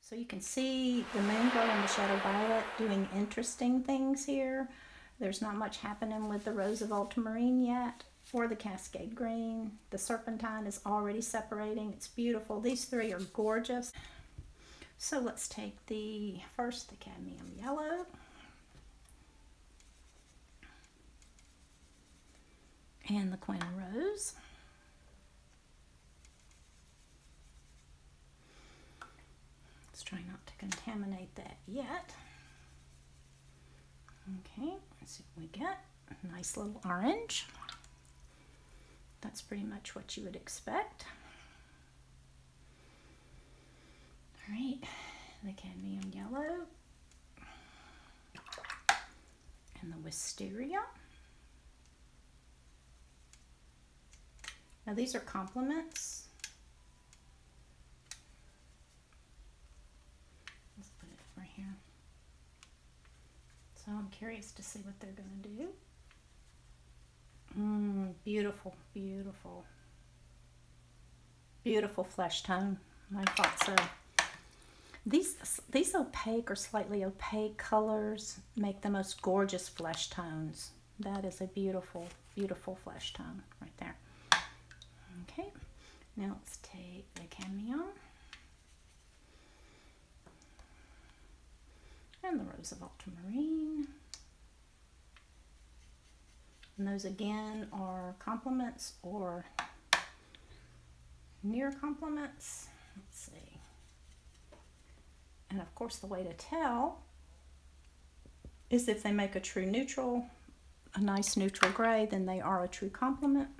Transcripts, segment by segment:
So you can see the moon glow and the shadow violet doing interesting things here. There's not much happening with the rose of ultramarine yet, or the cascade green. The serpentine is already separating. It's beautiful. These three are gorgeous. So let's take first the cadmium yellow. And the Queen Rose. Let's try not to contaminate that yet. Okay, let's see what we get. A nice little orange. That's pretty much what you would expect. All right, the cadmium yellow. And the Wisteria. Now these are complements. Let's put it over here. So I'm curious to see what they're going to do. Beautiful, beautiful. Beautiful flesh tone. I thought so. These opaque or slightly opaque colors make the most gorgeous flesh tones. That is a beautiful, beautiful flesh tone right there. Okay, now let's take the cadmium and the rose of ultramarine. And those again are complements or near complements. Let's see. And of course the way to tell is if they make a true neutral, a nice neutral gray, then they are a true complement.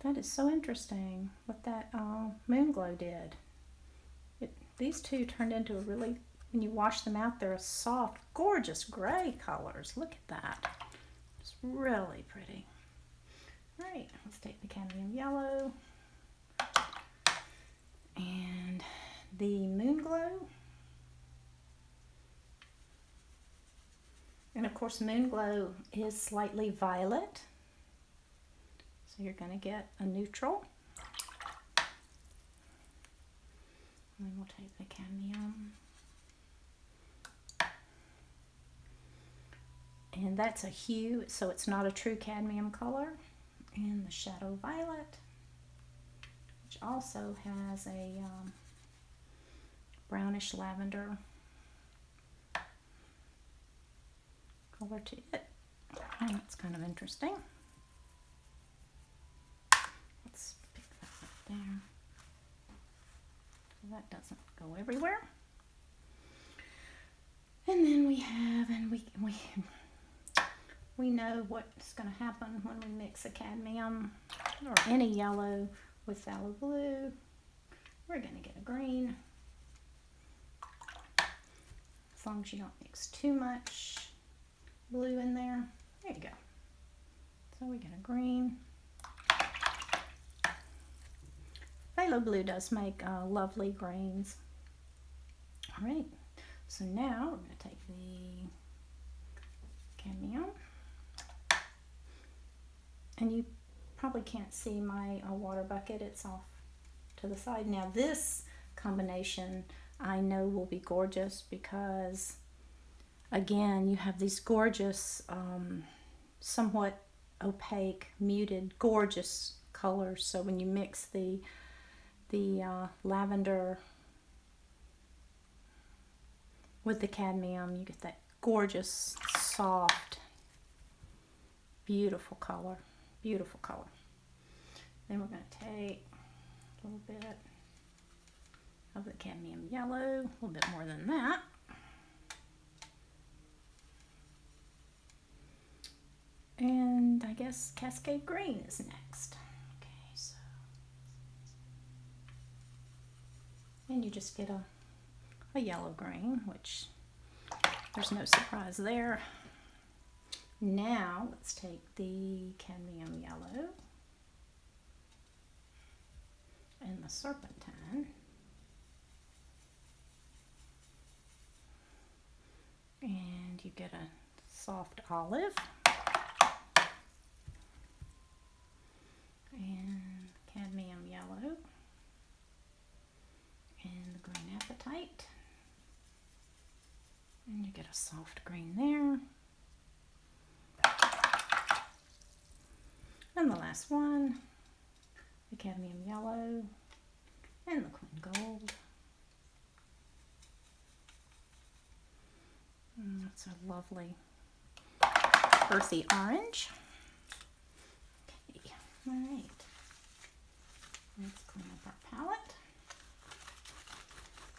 That is so interesting what that moon glow did. These two turned into a really, when you wash them out, they're a soft, gorgeous gray colors. Look at that. It's really pretty. All right, let's take the cadmium yellow and the moon glow. And of course, moon glow is slightly violet. So you're going to get a neutral. And then we'll take the cadmium. And that's a hue, so it's not a true cadmium color. And the shadow violet, which also has a brownish lavender color to it. And that's kind of interesting. Let's pick that up there so that doesn't go everywhere. And then we have, and we know what's going to happen when we mix a cadmium or any yellow with phthalo blue. We're going to get a green. As long as you don't mix too much blue in there. There you go. So we get a green. Phthalo blue does make lovely greens. All right, so now we're going to take the cadmium. And you probably can't see my water bucket. It's off to the side. Now this combination I know will be gorgeous because, again, you have these gorgeous, somewhat opaque, muted, gorgeous colors. So when you mix the lavender with the cadmium, you get that gorgeous, soft, beautiful color. Beautiful color. Then we're going to take a little bit of the cadmium yellow, a little bit more than that. And I guess cascade green is next. Okay, so. And you just get a yellow green, which there's no surprise there. Now let's take the cadmium yellow and the serpentine and you get a soft olive and cadmium yellow a soft green there. And the last one, the cadmium yellow and the Queen Gold. That's a lovely earthy orange. Okay, all right. Let's clean up our palette.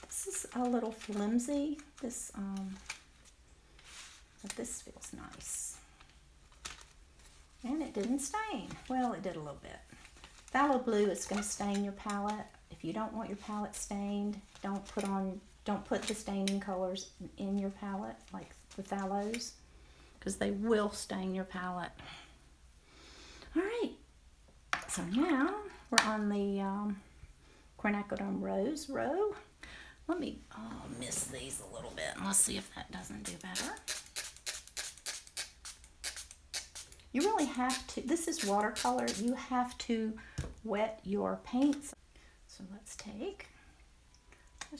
This is a little flimsy. But this feels nice. And it didn't stain. Well, it did a little bit. Phthalo blue is going to stain your palette. If you don't want your palette stained, don't put the staining colors in your palette, like the phthalos, because they will stain your palette. All right. So now we're on the quinacridone rose row. Let me miss these a little bit, and let's see if that doesn't do better. You really have to, this is watercolor, you have to wet your paints. So let's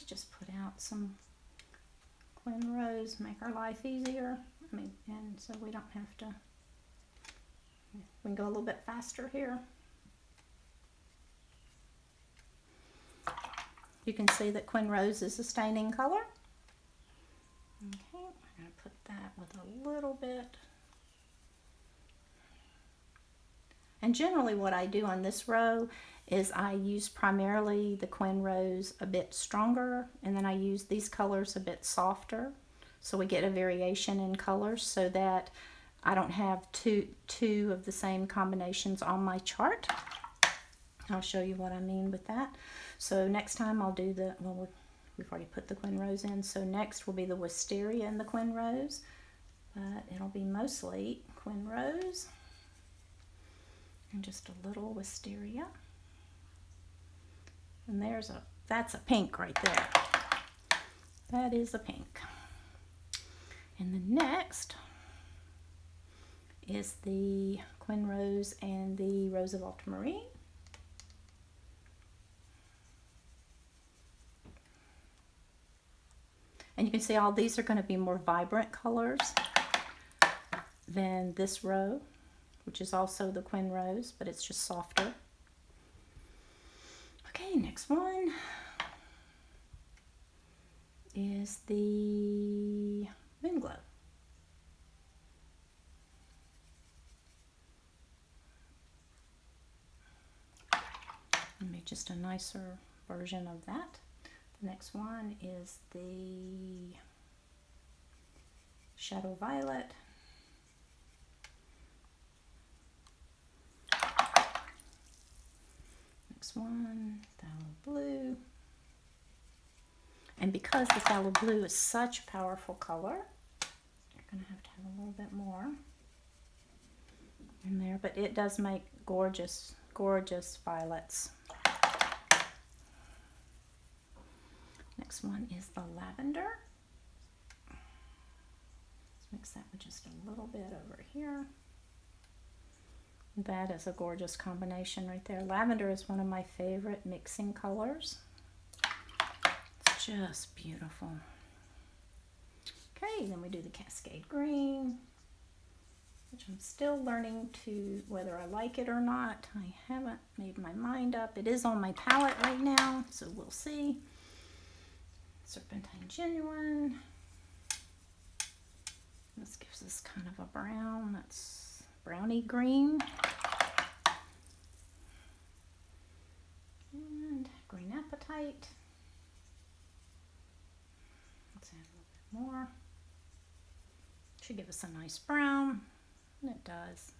just put out some Quin Rose, make our life easier. And so we don't have to, we can go a little bit faster here. You can see that Quin Rose is a staining color. Okay, I'm going to put that with a little bit. And generally what I do on this row is I use primarily the Quin Rose a bit stronger, and then I use these colors a bit softer. So we get a variation in colors so that I don't have two of the same combinations on my chart. I'll show you what I mean with that. So next time I'll do the, well, we've already put the Quin Rose in. So next will be the Wisteria and the Quin Rose, but it'll be mostly Quin Rose. And just a little Wisteria. And that's a pink right there. That is a pink. And the next is the Quin Rose and the Rose of Ultramarine. And you can see all these are going to be more vibrant colors than this row, which is also the Quin Rose, but it's just softer. Okay, next one is the Moonglow. Maybe just a nicer version of that. The next one is the Shadow Violet. Next one, Phthalo Blue. And because the Phthalo Blue is such a powerful color, you're going to have a little bit more in there, but it does make gorgeous, gorgeous violets. Next one is the Lavender. Let's mix that with just a little bit over here. That is a gorgeous combination right there. Lavender is one of my favorite mixing colors. It's just beautiful. Okay, then we do the Cascade Green, which I'm still learning whether I like it or not. I haven't made my mind up. It is on my palette right now, so we'll see. Serpentine Genuine. This gives us kind of a brown. That's browny green. And Green Apatite. Let's add a little bit more. Should give us a nice brown. And it does.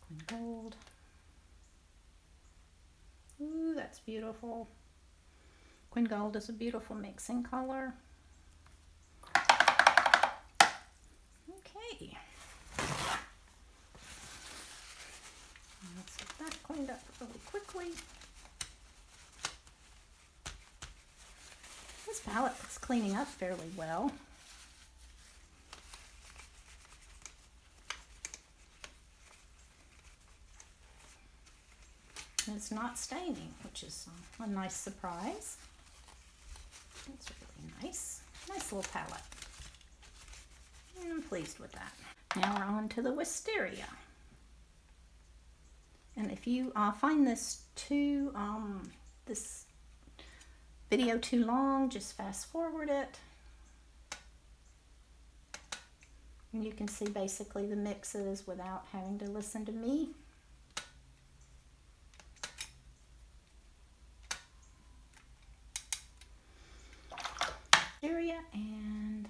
Quin Gold. Ooh, that's beautiful. Quin Gold is a beautiful mixing color. Okay. Let's get that cleaned up really quickly. This palette is cleaning up fairly well. And it's not staining, which is a nice surprise. That's really nice. Nice little palette. I'm pleased with that. Now we're on to the Wisteria. And if you find this video too long, just fast forward it. And you can see basically the mixes without having to listen to me. Wisteria and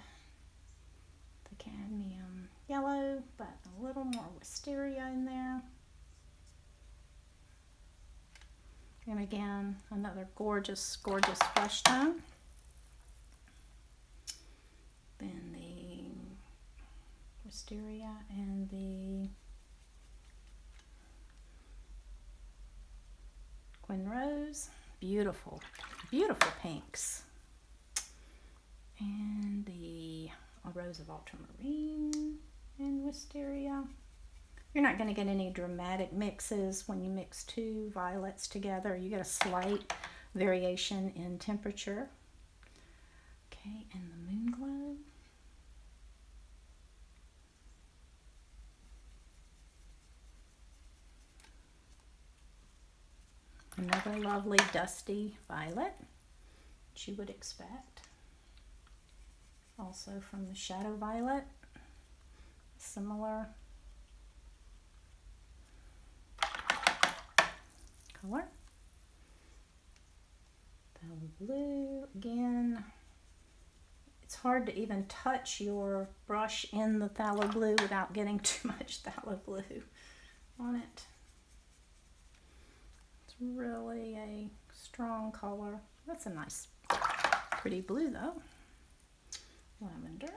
the cadmium yellow, but a little more Wisteria in there. And again, another gorgeous, gorgeous flesh tone. Then the Wisteria and the Quin Rose. Beautiful, beautiful pinks. And the Rose of Ultramarine and Wisteria. You're not going to get any dramatic mixes when you mix two violets together. You get a slight variation in temperature. Okay, and the Moonglow. Another lovely dusty violet, which you would expect. Also from the Shadow Violet, similar color. The blue, again, it's hard to even touch your brush in the phthalo blue without getting too much phthalo blue on it. It's really a strong color. That's a nice, pretty blue though. Lavender.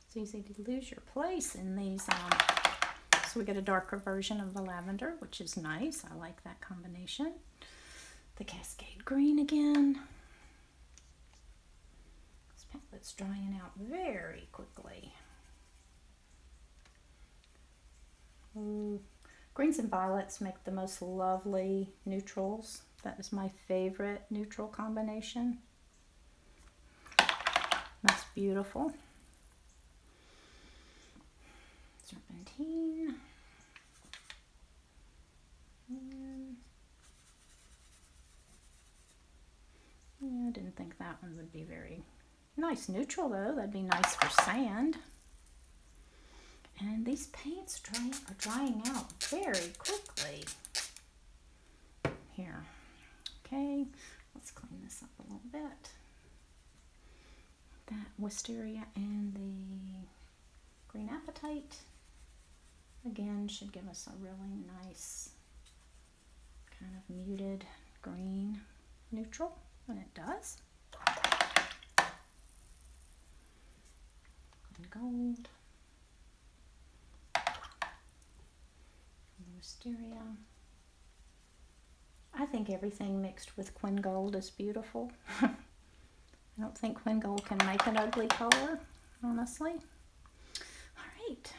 It's easy to lose your place in these. So we get a darker version of the lavender, which is nice. I like that combination. The Cascade Green again. This palette's drying out very quickly. Ooh. Greens and violets make the most lovely neutrals. That is my favorite neutral combination. That's beautiful. Serpentine. And yeah, I didn't think that one would be very nice neutral though. That'd be nice for sand. And these paints are drying out very quickly. Here. Okay, let's clean this up a little bit. That Wisteria and the Green Apatite, again, should give us a really nice kind of muted green neutral, and it does. And gold. Wisteria. I think everything mixed with Quin Gold is beautiful. I don't think Quin Gold can make an ugly color, honestly. All right.